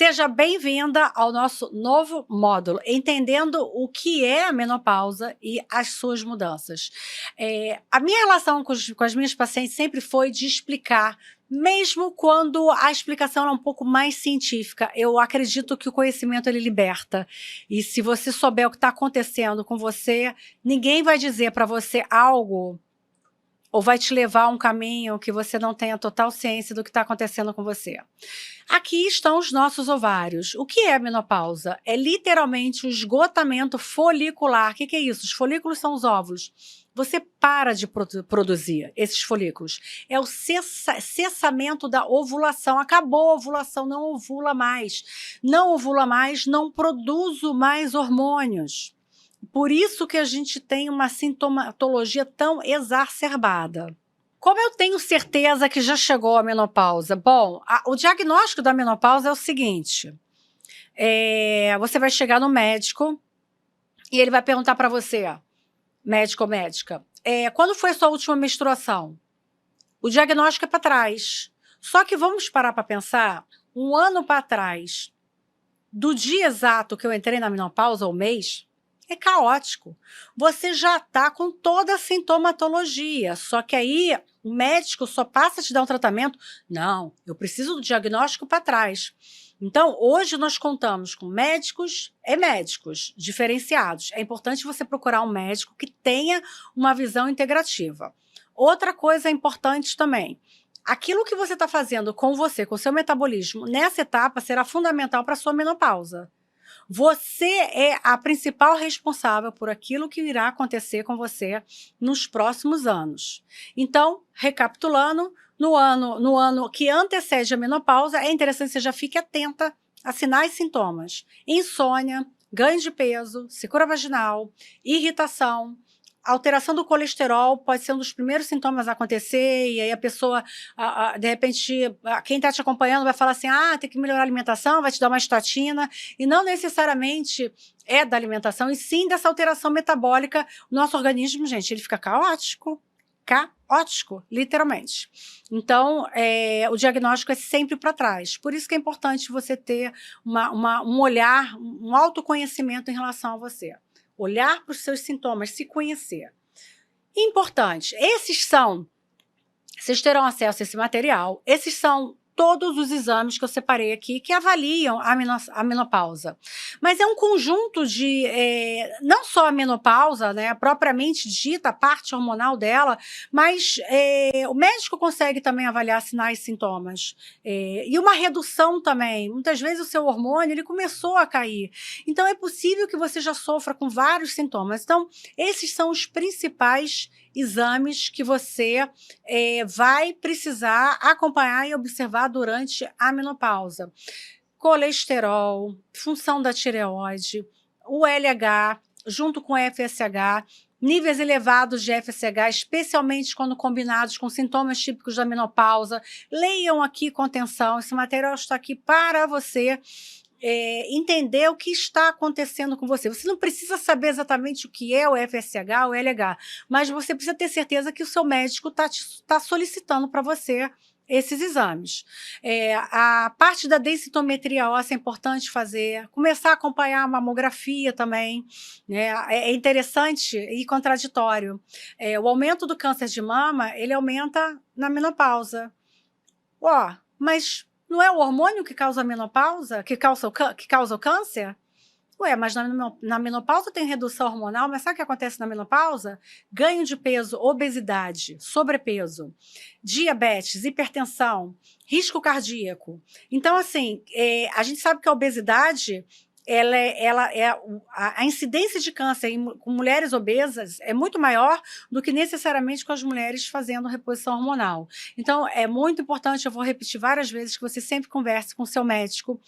Seja bem-vinda ao nosso novo módulo, entendendo o que é a menopausa e as suas mudanças. A minha relação com as minhas pacientes sempre foi de explicar, mesmo quando a explicação é um pouco mais científica. Eu acredito que o conhecimento ele liberta. E se você souber o que está acontecendo com você, ninguém vai dizer para você algo ou vai te levar a um caminho que você não tenha total ciência do que está acontecendo com você. Aqui estão os nossos ovários. O que é a menopausa? É literalmente o esgotamento folicular. O que é isso? Os folículos são os óvulos. Você para de produzir esses folículos. É o cessamento da ovulação. Acabou a ovulação, não ovula mais. Não ovula mais, não produzo mais hormônios. Por isso que a gente tem uma sintomatologia tão exacerbada. Como eu tenho certeza que já chegou a menopausa? Bom, o diagnóstico da menopausa é o seguinte. Você vai chegar no médico e ele vai perguntar para você, médico ou médica, quando foi a sua última menstruação? O diagnóstico é para trás. Só que vamos parar para pensar, um ano para trás, do dia exato que eu entrei na menopausa, ou mês, é caótico. Você já está com toda a sintomatologia, só que aí o médico só passa a te dar um tratamento. Não, eu preciso do diagnóstico para trás. Então, hoje nós contamos com médicos diferenciados. É importante você procurar um médico que tenha uma visão integrativa. Outra coisa importante também, aquilo que você está fazendo com você, com o seu metabolismo, nessa etapa será fundamental para a sua menopausa. Você é a principal responsável por aquilo que irá acontecer com você nos próximos anos. Então, recapitulando, no ano que antecede a menopausa, é interessante que você já fique atenta a sinais e sintomas. Insônia, ganho de peso, secura vaginal, irritação, alteração do colesterol pode ser um dos primeiros sintomas a acontecer, e aí a pessoa, de repente, quem está te acompanhando vai falar assim, tem que melhorar a alimentação, vai te dar uma estatina, e não necessariamente é da alimentação, e sim dessa alteração metabólica. O nosso organismo, gente, ele fica caótico, literalmente. Então, o diagnóstico é sempre para trás. Por isso que é importante você ter um olhar, um autoconhecimento em relação a você. Olhar para os seus sintomas, se conhecer. Importante, vocês terão acesso a esse material, esses são todos os exames que eu separei aqui que avaliam a menopausa. Mas é um conjunto de, não só a menopausa, né, propriamente dita, a parte hormonal dela, mas o médico consegue também avaliar sinais e sintomas. E uma redução também. Muitas vezes o seu hormônio ele começou a cair. Então é possível que você já sofra com vários sintomas. Então, esses são os principais exames que você vai precisar acompanhar e observar durante a menopausa. Colesterol, função da tireoide, o LH, junto com o FSH, níveis elevados de FSH, especialmente quando combinados com sintomas típicos da menopausa. Leiam aqui com atenção, esse material está aqui para você entender o que está acontecendo com você. Você não precisa saber exatamente o que é o FSH ou o LH, mas você precisa ter certeza que o seu médico está solicitando para você esses exames. A parte da densitometria óssea é importante fazer, começar a acompanhar a mamografia também, né? É interessante e contraditório. O aumento do câncer de mama, ele aumenta na menopausa. Mas não é o hormônio que causa a menopausa, que causa o câncer? Mas na menopausa tem redução hormonal, mas sabe o que acontece na menopausa? Ganho de peso, obesidade, sobrepeso, diabetes, hipertensão, risco cardíaco. Então, assim, a gente sabe que a obesidade, a incidência de câncer com mulheres obesas é muito maior do que necessariamente com as mulheres fazendo reposição hormonal. Então, é muito importante, eu vou repetir várias vezes, que você sempre converse com o seu médico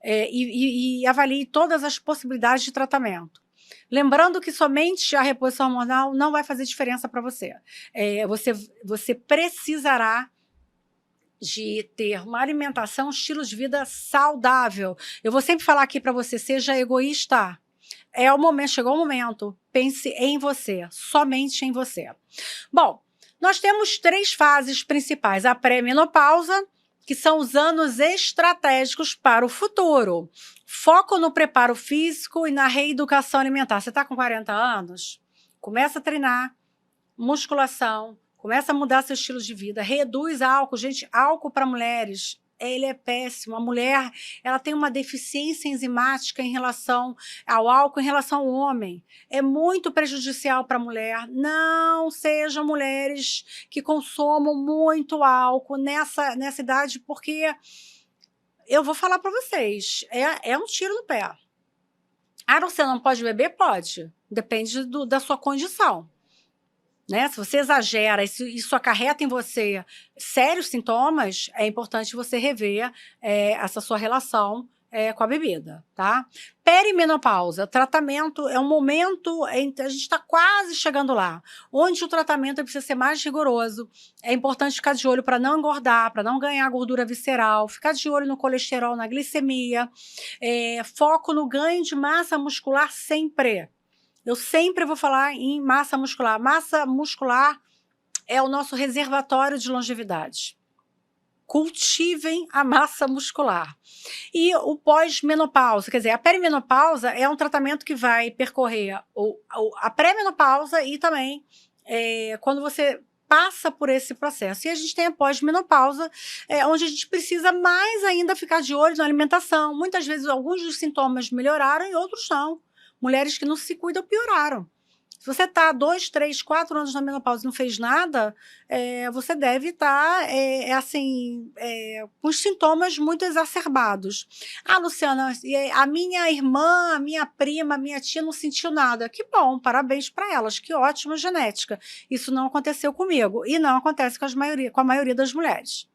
e avalie todas as possibilidades de tratamento. Lembrando que somente a reposição hormonal não vai fazer diferença para você. Você precisará de ter uma alimentação, um estilo de vida saudável. Eu vou sempre falar aqui para você, seja egoísta. Chegou o momento, pense em você, somente em você. Bom, nós temos 3 fases principais, a pré-menopausa, que são os anos estratégicos para o futuro. Foco no preparo físico e na reeducação alimentar. Você está com 40 anos? Começa a treinar musculação, começa a mudar seu estilo de vida, reduz álcool. Gente, álcool para mulheres, ele é péssimo. A mulher, ela tem uma deficiência enzimática em relação ao álcool, em relação ao homem. É muito prejudicial para a mulher. Não sejam mulheres que consomam muito álcool nessa idade, porque eu vou falar para vocês, é um tiro no pé. Ah, você não pode beber? Pode. Depende da sua condição. Né? Se você exagera, isso acarreta em você sérios sintomas, é importante você rever essa sua relação com a bebida, tá? Perimenopausa, tratamento é um momento, a gente está quase chegando lá, onde o tratamento precisa ser mais rigoroso. É importante ficar de olho para não engordar, para não ganhar gordura visceral, ficar de olho no colesterol, na glicemia, foco no ganho de massa muscular sempre. Eu sempre vou falar em massa muscular. Massa muscular é o nosso reservatório de longevidade. Cultivem a massa muscular. E o pós-menopausa, quer dizer, a perimenopausa é um tratamento que vai percorrer a pré-menopausa e também quando você passa por esse processo. E a gente tem a pós-menopausa, onde a gente precisa mais ainda ficar de olho na alimentação. Muitas vezes alguns dos sintomas melhoraram e outros não. Mulheres que não se cuidam pioraram. Se você está 2, 3, 4 anos na menopausa e não fez nada, você deve estar com os sintomas muito exacerbados. Ah, Luciana, a minha irmã, a minha prima, a minha tia não sentiu nada. Que bom, parabéns para elas, que ótima genética. Isso não aconteceu comigo e não acontece com a maioria das mulheres.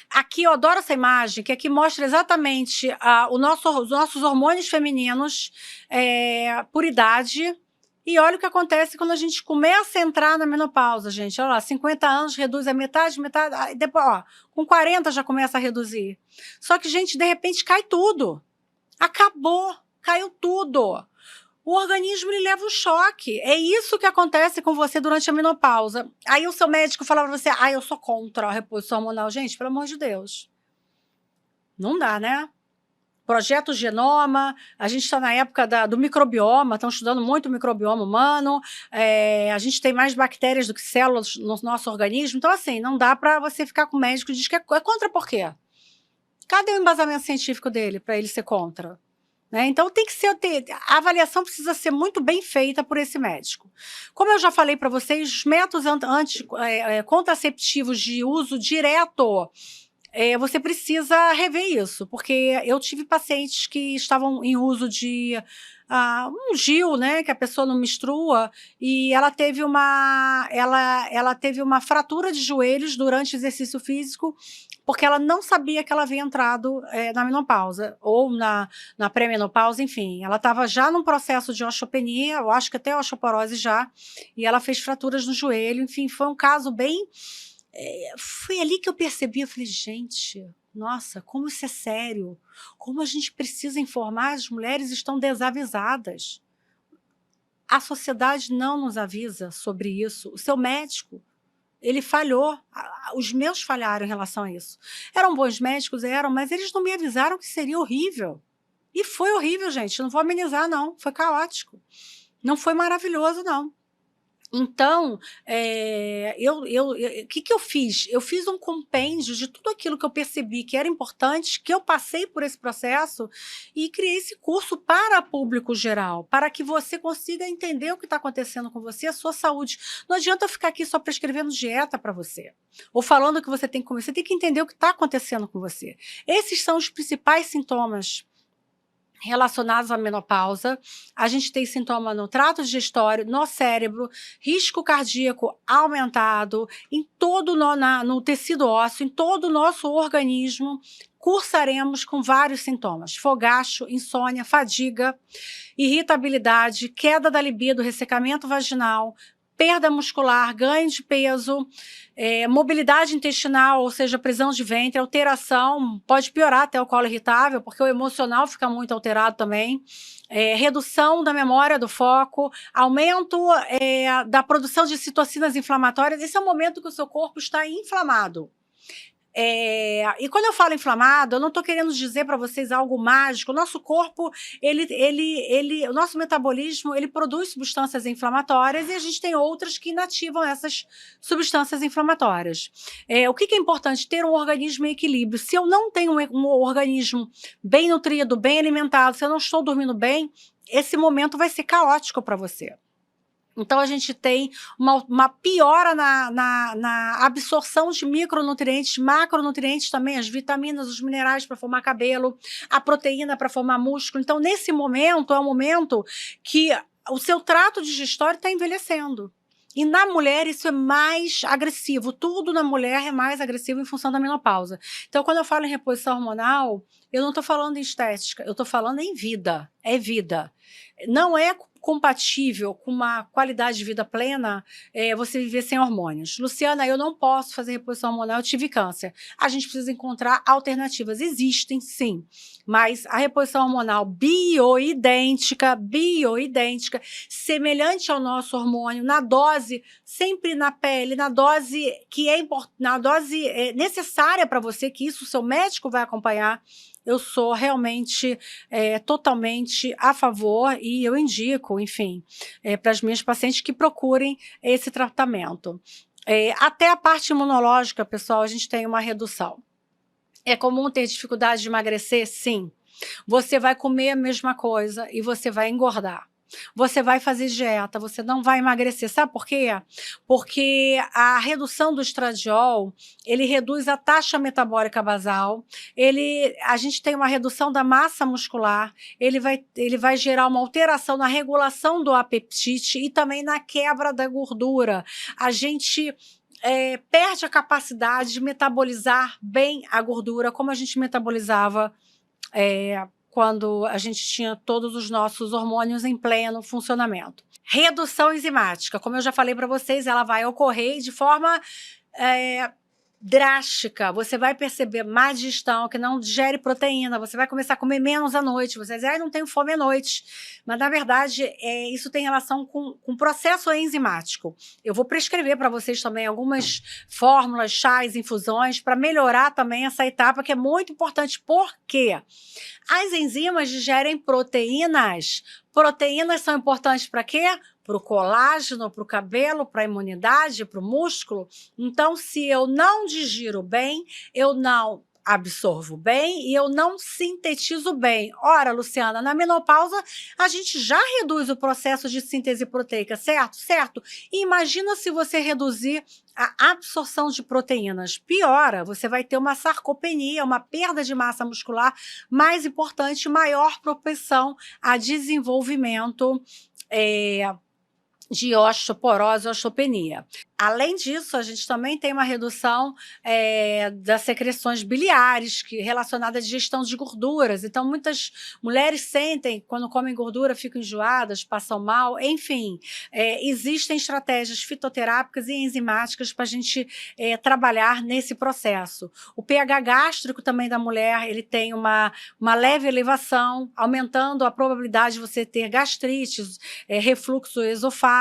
Aqui eu adoro essa imagem, que aqui mostra exatamente os nossos hormônios femininos por idade. E olha o que acontece quando a gente começa a entrar na menopausa, gente. Olha lá, 50 anos reduz a metade, depois, ó, com 40 já começa a reduzir. Só que, gente, de repente cai tudo. Acabou, caiu tudo. O organismo ele leva um choque. É isso que acontece com você durante a menopausa. Aí o seu médico fala pra você, eu sou contra a reposição hormonal. Gente, pelo amor de Deus. Não dá, né? Projeto Genoma, a gente está na época do microbioma, estão estudando muito o microbioma humano, a gente tem mais bactérias do que células no nosso organismo, então assim, não dá para você ficar com o médico e dizer que é contra por quê? Cadê o embasamento científico dele para ele ser contra? Né? Então tem que ser, a avaliação precisa ser muito bem feita por esse médico. Como eu já falei para vocês, os métodos contraceptivos de uso direto, você precisa rever isso, porque eu tive pacientes que estavam em uso de um DIU, né, que a pessoa não menstrua, e ela teve uma fratura de joelhos durante o exercício físico, porque ela não sabia que ela havia entrado na menopausa, ou na pré-menopausa, enfim. Ela estava já num processo de osteopenia, eu acho que até osteoporose já, e ela fez fraturas no joelho, enfim, foi um caso bem... foi ali que eu percebi, eu falei, gente, nossa, como isso é sério, como a gente precisa informar, as mulheres estão desavisadas. A sociedade não nos avisa sobre isso, o seu médico, ele falhou, os meus falharam em relação a isso. Eram bons médicos, eram, mas eles não me avisaram que seria horrível. E foi horrível, gente, não vou amenizar não, foi caótico. Não foi maravilhoso não. Então, o que eu fiz? Eu fiz um compêndio de tudo aquilo que eu percebi que era importante, que eu passei por esse processo e criei esse curso para público geral, para que você consiga entender o que está acontecendo com você, a sua saúde. Não adianta eu ficar aqui só prescrevendo dieta para você, ou falando que você tem que comer, você tem que entender o que está acontecendo com você. Esses são os principais sintomas relacionados à menopausa. A gente tem sintoma no trato digestório, no cérebro, risco cardíaco aumentado, em todo no tecido ósseo, em todo o nosso organismo. Cursaremos com vários sintomas: fogacho, insônia, fadiga, irritabilidade, queda da libido, ressecamento vaginal, perda muscular, ganho de peso, mobilidade intestinal, ou seja, prisão de ventre, alteração, pode piorar até o colo irritável, porque o emocional fica muito alterado também, redução da memória, do foco, aumento da produção de citocinas inflamatórias. Esse é o momento que o seu corpo está inflamado. E quando eu falo inflamado, eu não estou querendo dizer para vocês algo mágico. O nosso corpo, o nosso metabolismo, ele produz substâncias inflamatórias e a gente tem outras que inativam essas substâncias inflamatórias. O que é importante? Ter um organismo em equilíbrio. Se eu não tenho um organismo bem nutrido, bem alimentado, se eu não estou dormindo bem, esse momento vai ser caótico para você. Então, a gente tem uma piora na absorção de micronutrientes, macronutrientes também, as vitaminas, os minerais para formar cabelo, a proteína para formar músculo. Então, nesse momento, é um momento que o seu trato digestório está envelhecendo. E na mulher isso é mais agressivo, tudo na mulher é mais agressivo em função da menopausa. Então, quando eu falo em reposição hormonal, eu não estou falando em estética, eu estou falando em vida, é vida. Não é compatível com uma qualidade de vida plena você viver sem hormônios. Luciana, eu não posso fazer reposição hormonal, eu tive câncer. A gente precisa encontrar alternativas. Existem, sim, mas a reposição hormonal bioidêntica, semelhante ao nosso hormônio, na dose, sempre na pele, na dose que na dose necessária para você, que isso o seu médico vai acompanhar. Eu sou realmente totalmente a favor e eu indico, enfim, para as minhas pacientes que procurem esse tratamento. Até a parte imunológica, pessoal, a gente tem uma redução. É comum ter dificuldade de emagrecer? Sim. Você vai comer a mesma coisa e você vai engordar. Você vai fazer dieta, você não vai emagrecer. Sabe por quê? Porque a redução do estradiol, ele reduz a taxa metabólica basal, a gente tem uma redução da massa muscular, ele vai gerar uma alteração na regulação do apetite e também na quebra da gordura. A gente perde a capacidade de metabolizar bem a gordura, como a gente metabolizava quando a gente tinha todos os nossos hormônios em pleno funcionamento. Redução enzimática, como eu já falei para vocês, ela vai ocorrer de forma drástica. Você vai perceber má digestão, que não digere proteína, você vai começar a comer menos à noite, você diz, não tenho fome à noite. Mas, na verdade, isso tem relação com o processo enzimático. Eu vou prescrever para vocês também algumas fórmulas, chás, infusões, para melhorar também essa etapa, que é muito importante. Por quê? As enzimas digerem proteínas. Proteínas são importantes para quê? Para o colágeno, para o cabelo, para a imunidade, para o músculo. Então, se eu não digiro bem, eu não absorvo bem e eu não sintetizo bem. Ora, Luciana, na menopausa a gente já reduz o processo de síntese proteica, certo? Certo. E imagina se você reduzir a absorção de proteínas. Piora, você vai ter uma sarcopenia, uma perda de massa muscular, mais importante, maior propensão a desenvolvimento de osteoporose, osteopenia. Além disso, a gente também tem uma redução das secreções biliares relacionadas à digestão de gorduras. Então, muitas mulheres sentem, quando comem gordura, ficam enjoadas, passam mal, enfim. Existem estratégias fitoterápicas e enzimáticas para a gente trabalhar nesse processo. O pH gástrico também da mulher, ele tem uma leve elevação, aumentando a probabilidade de você ter gastrite, refluxo esofágico,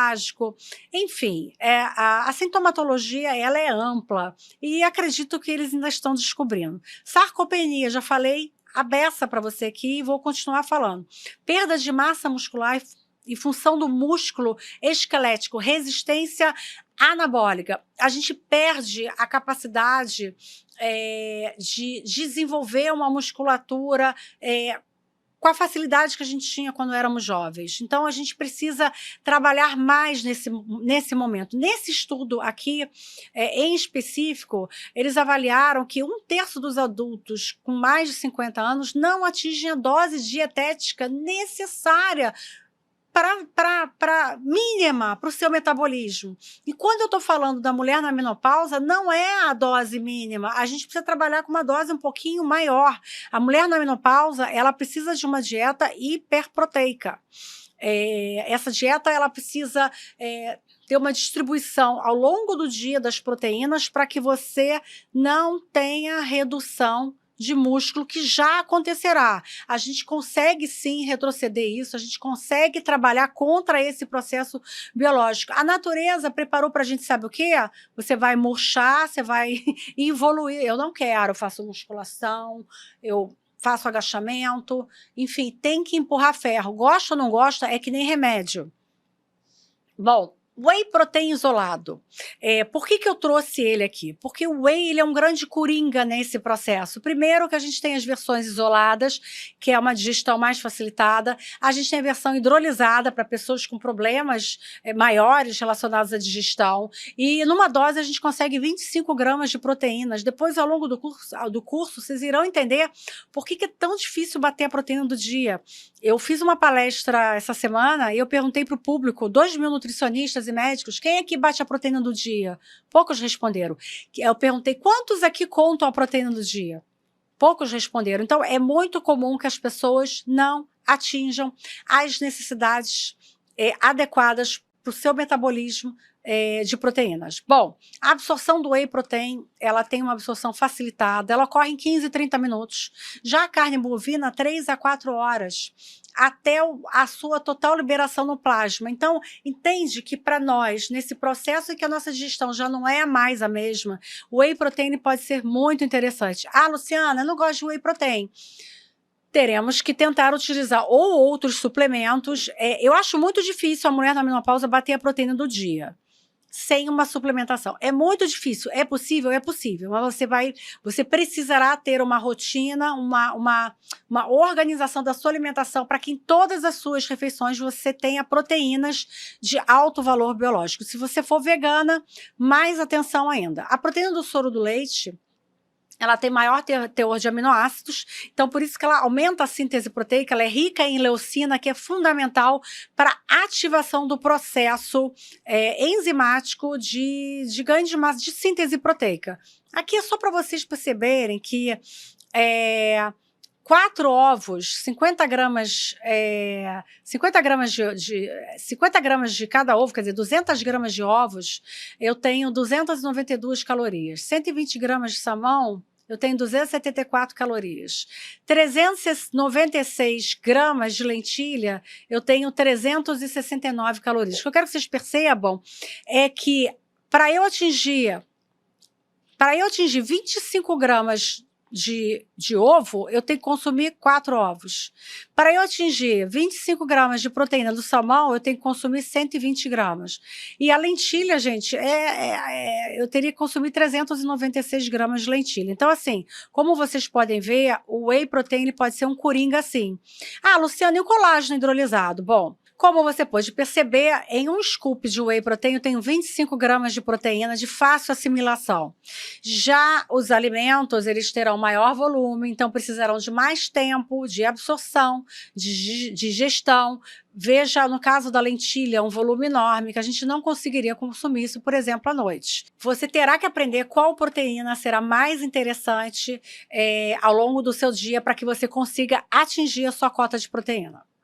enfim, a sintomatologia ela é ampla e acredito que eles ainda estão descobrindo. Sarcopenia, já falei a beça para você aqui e vou continuar falando. Perda de massa muscular e função do músculo esquelético, resistência anabólica. A gente perde a capacidade de desenvolver uma musculatura com a facilidade que a gente tinha quando éramos jovens. Então, a gente precisa trabalhar mais nesse momento. Nesse estudo aqui, em específico, eles avaliaram que 1/3 dos adultos com mais de 50 anos não atingem a dose dietética necessária mínima para o seu metabolismo. E quando eu estou falando da mulher na menopausa, não é a dose mínima, a gente precisa trabalhar com uma dose um pouquinho maior. A mulher na menopausa, ela precisa de uma dieta hiperproteica. Essa dieta, ela precisa ter uma distribuição ao longo do dia das proteínas para que você não tenha redução de músculo que já acontecerá. A gente consegue sim retroceder isso, a gente consegue trabalhar contra esse processo biológico. A natureza preparou para a gente, sabe o quê? Você vai murchar, você vai evoluir. Eu não quero, eu faço musculação, eu faço agachamento, enfim, tem que empurrar ferro. Gosta ou não gosta, é que nem remédio. Bom, whey protein isolado. Por que eu trouxe ele aqui? Porque o whey ele é um grande coringa nesse processo. Primeiro que a gente tem as versões isoladas, que é uma digestão mais facilitada. A gente tem a versão hidrolisada para pessoas com problemas maiores relacionados à digestão. E numa dose a gente consegue 25 gramas de proteínas. Depois, ao longo do curso vocês irão entender por que é tão difícil bater a proteína do dia. Eu fiz uma palestra essa semana e eu perguntei para o público, 2.000 nutricionistas e médicos, quem aqui bate a proteína do dia? Poucos responderam. Eu perguntei, quantos aqui contam a proteína do dia? Poucos responderam. Então, é muito comum que as pessoas não atinjam as necessidades adequadas para o seu metabolismo de proteínas. Bom, a absorção do whey protein, ela tem uma absorção facilitada, ela ocorre em 15, 30 minutos. Já a carne bovina, 3 a 4 horas, até a sua total liberação no plasma. Então, entende que para nós, nesse processo em que a nossa digestão já não é mais a mesma, o whey protein pode ser muito interessante. Ah, Luciana, eu não gosto de whey protein. Teremos que tentar utilizar ou outros suplementos. Eu acho muito difícil a mulher na menopausa bater a proteína do dia sem uma suplementação. É muito difícil. É possível? É possível. Mas você precisará ter uma rotina, uma organização da sua alimentação para que em todas as suas refeições você tenha proteínas de alto valor biológico. Se você for vegana, mais atenção ainda. A proteína do soro do leite, ela tem maior teor de aminoácidos, então por isso que ela aumenta a síntese proteica, ela é rica em leucina, que é fundamental para a ativação do processo enzimático de ganho de massa, de síntese proteica. Aqui é só para vocês perceberem que 4 ovos, 50 gramas de cada ovo, quer dizer, 200 gramas de ovos, eu tenho 292 calorias. 120 gramas de salmão, eu tenho 274 calorias. 396 gramas de lentilha, eu tenho 369 calorias. O que eu quero que vocês percebam é que para eu atingir 25 gramas de ovo, eu tenho que consumir 4 ovos. Para eu atingir 25 gramas de proteína do salmão, eu tenho que consumir 120 gramas. E a lentilha, gente, eu teria que consumir 396 gramas de lentilha. Então, assim, como vocês podem ver, o whey protein pode ser um coringa assim. Ah, Luciana, e o colágeno hidrolisado? Bom, como você pode perceber, em um scoop de whey protein eu tenho 25 gramas de proteína de fácil assimilação. Já os alimentos, eles terão maior volume, então precisarão de mais tempo de absorção, de digestão. Veja, no caso da lentilha, um volume enorme, que a gente não conseguiria consumir isso, por exemplo, à noite. Você terá que aprender qual proteína será mais interessante ao longo do seu dia para que você consiga atingir a sua cota de proteína.